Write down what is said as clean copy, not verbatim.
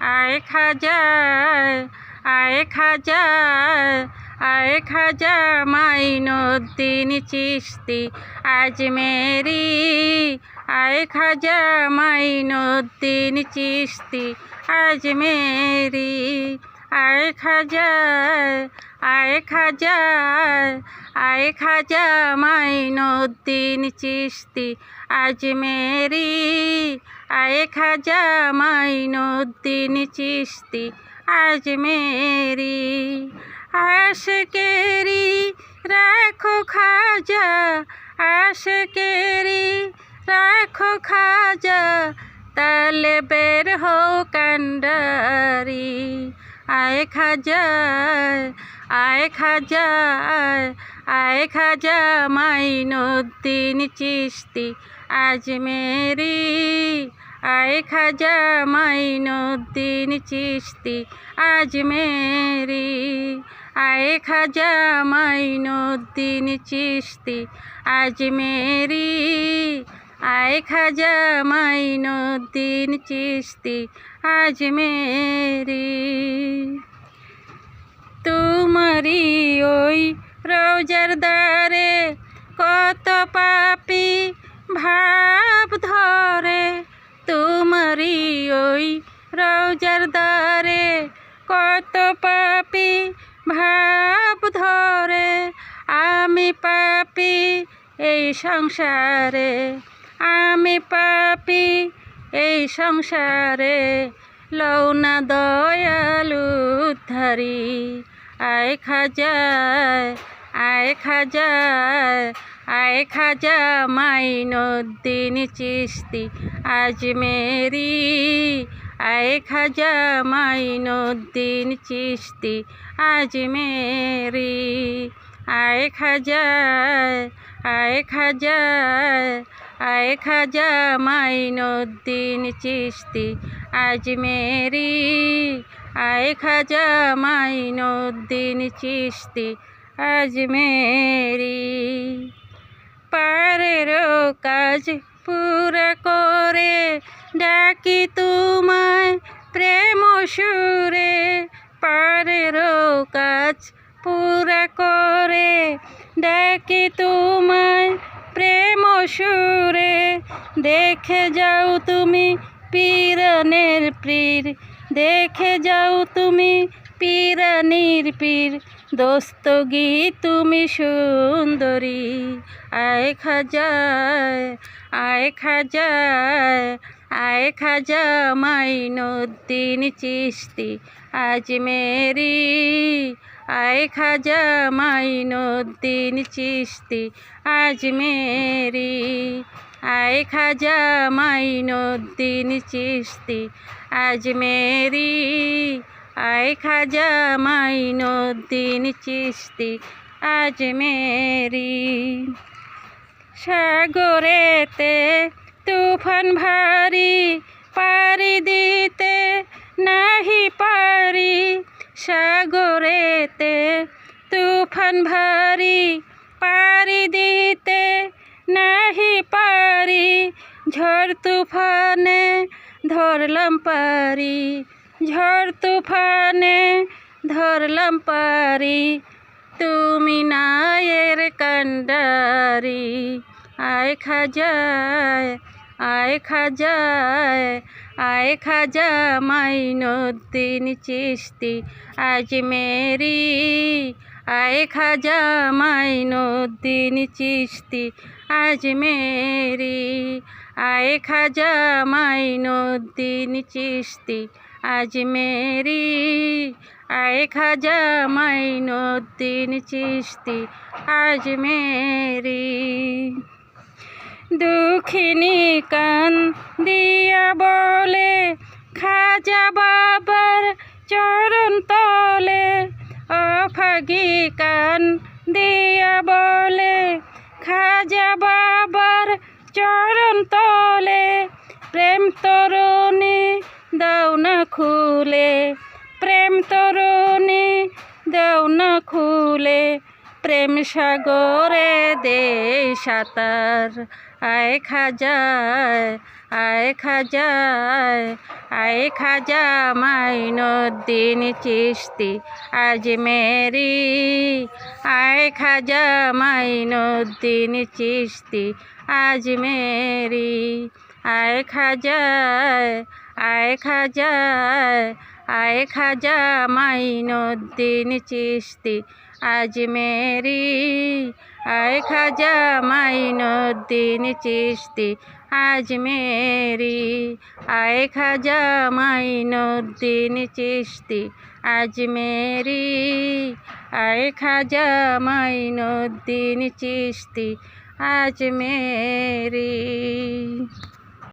आए खाजा आए खाजा आए खाजा माइनुद्दीन चिश्ती आजमेरी आए खाजा माइनुद्दीन चिश्ती आजमेरी आए खाजा आए खाजा आए खाजा माइनुद्दीन चिश्ती आजमेरी आए खाजा माइनुद्दीन चिश्ती आजमेरी आशिकेरी राखो खाजा आशिकेरी राखो खाजा ताले बेर हो कंडारी आए खाजा आए खाजा आए खाजा माइनुद्दीन चिश्ती आजमेरी आए खाजा माइनुद्दीन चिश्ती आजमेरी आए खाजा माइनुद्दीन चिश्ती आजमेरी आए खाजा माइनुद्दीन चिश्ती आजमेरी तुम्हारी ओई রোজার দ্বারে কত পাপী ভাব ধরে তোমারি ওই রোজার দ্বারে কত পাপী ভাব ধরে আমি পাপী এই সংসারে আমি পাপী এই সংসারে লৌনা দয়ালু উদ্ধারি आए खाजा आए खाजा आए खाजा माइनुद्दीन चिश्ती आजमेरी आए खाजा माइनुद्दीन चिश्ती आजमेरी आए खाजा आए खाजा आए खाजा माइनुद्दीन चिश्ती आजमेरी आए खाजा माइनुद्दीन चिश्ती आजमेरी पारेरो काज पूरा करे डाकी तुम्हाय प्रेम सुरे पारेरो काज पूरा करे डाकी तुम्हाय प्रेम सुरे देखे जाओ तुमी पीरनेर पीर देखे जाओ तुमी पीरानिर पीर दोस्तगी तुमी सुंदरी आए खाजा आए खाजा आए खाजा माइनुद्दीन चिश्ती आजमेरी आए खाजा माइनुद्दीन चिश्ती आजमेरी आए खाजा माइनुद्दीन चिश्ती आजमेरी आए खाजा माइनुद्दीन चिश्ती आजमेरी सागरेते तुफान भारी पारी दीते नहीं पारी सागरेते तुफान भारी पारी दीते नहीं पारी झड़ तूफाने ধরলাম পারি ঝড় তুফানে ধরলাম পারি তুমি নায়ের কান্ডারি আয় খাজা আয় খাজা আয় খাজা মাইনুদ্দীন চিশ্তি আজমেরি आए खाजा माइनुद्दीन चिश्ती आजमेरी आए खाजा माइनुद्दीन चिश्ती आजमेरी आए खाजा माइनुद्दीन चिश्ती आजमेरी दुखिनी कान दिया बोले खाजा बाबर चरण तले अभागी कान दिया बोले खाजा बाबर चरण तले प्रेम तरुणी दाও না খুলে प्रेम तरुणी दाও না খুলে प्रेम सागरे दे सातार आए खाजा আয় খাজা মাইনুদ্দিন চিশতি আজমেরি আয় খাজা মাইনুদ্দিন চিশতি আজমেরি আয় খাজা মাইনুদ্দিন চিশতি আজমেরি আয় খাজা মাইনুদ্দিন চিশতি আজমেরি আয় খাজা মাইনুদ্দিন চিশতি আজমেরি আয় খাজা মাইনুদ্দিন চিশতি আজমেরি।